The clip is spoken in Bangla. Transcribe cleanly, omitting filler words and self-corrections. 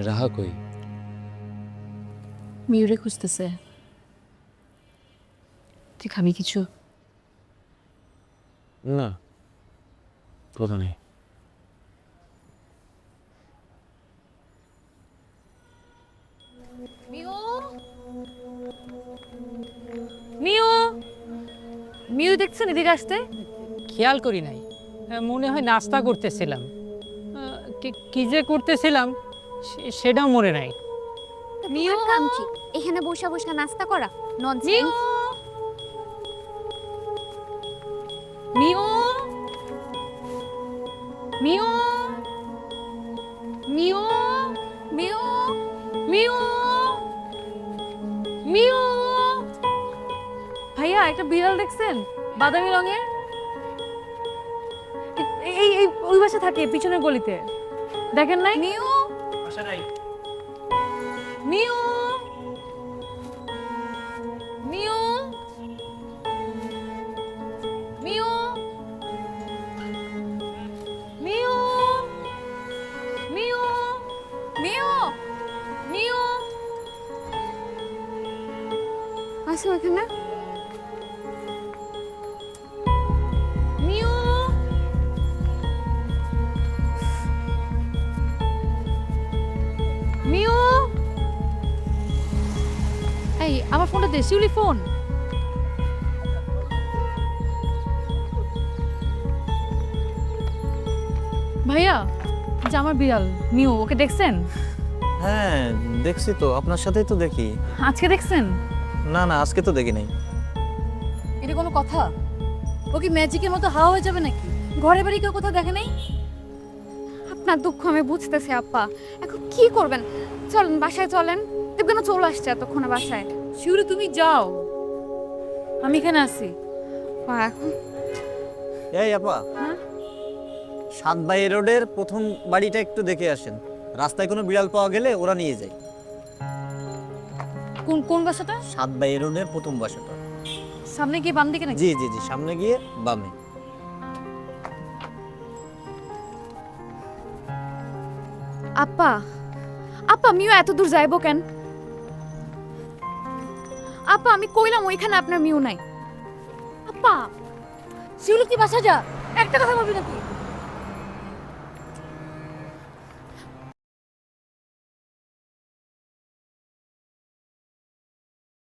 রাহা কই? মিউরে খুঁজতেছে। তুই খাবি কিছু? না, কথা নেই। মিউ, মিউ, মিউ দেখছেন এদিকে আসতে? খেয়াল করি নাই, মনে হয় নাস্তা করতেছিলাম। কি যে করতেছিলাম সেটাও মনে নাই। মিউ, কাম কি এখানে বসে বসে নাস্তা করা? Mu, nonsense. Mu, mu, mu, mu, mu, mu. ভাইয়া একটা বিড়াল দেখছেন বাদামি রঙের? এই এই ওই বাসা থাকে পিছনের গলিতে, দেখেন নাই? Mu, mu, mu, mu, mu, mu, mu, mu. আসো এখানে। Mu, mu. এই আমার ফোনটা দে, শিউলি ফোন। ভাইয়া, যে আমার বিড়াল মিউ, ওকে দেখছেন? হ্যাঁ দেখছি তো, আপনার সাথেই তো দেখি। আজকে দেখছেন? না না, আজকে তো দেখি নাই। এটা কোনো কথা? ও কি ম্যাজিকের মতো হাওয়া হয়ে যাবে নাকি? ঘরে বাড়ি কেউ কোথাও দেখে নাই? আপনার দুঃখ আমি বুঝতেছি আপ্পা, এখন কি করবেন? চলেন বাসায় চলেন। দেবগান চলে আসছে এতক্ষণে বাসায়। শিউলি তুমি যাও, আমি এখানে আছি। এখন এই আপা, হ্যাঁ? 7 বাই রোডের প্রথম বাড়িটা একটু দেখে আসেন। রাস্তায় কোনো বিড়াল পাওয়া গেলে ওরা নিয়ে যায়। কোন কোন বাসাটা? 7 বাই রোডের প্রথম বাসাটা। সামনে গিয়ে বাম দিকে নাকি? জি জি জি, সামনে গিয়ে বামে। আপ্পা, আপ্পা মিউ এত দূর যাইবো কেন? আপ্পা আমি কইলাম ওইখানে আপনার মিউ নাই। আপ্পা শিউলি তুই বাসা যা, একটা কথা বলবি নাকি?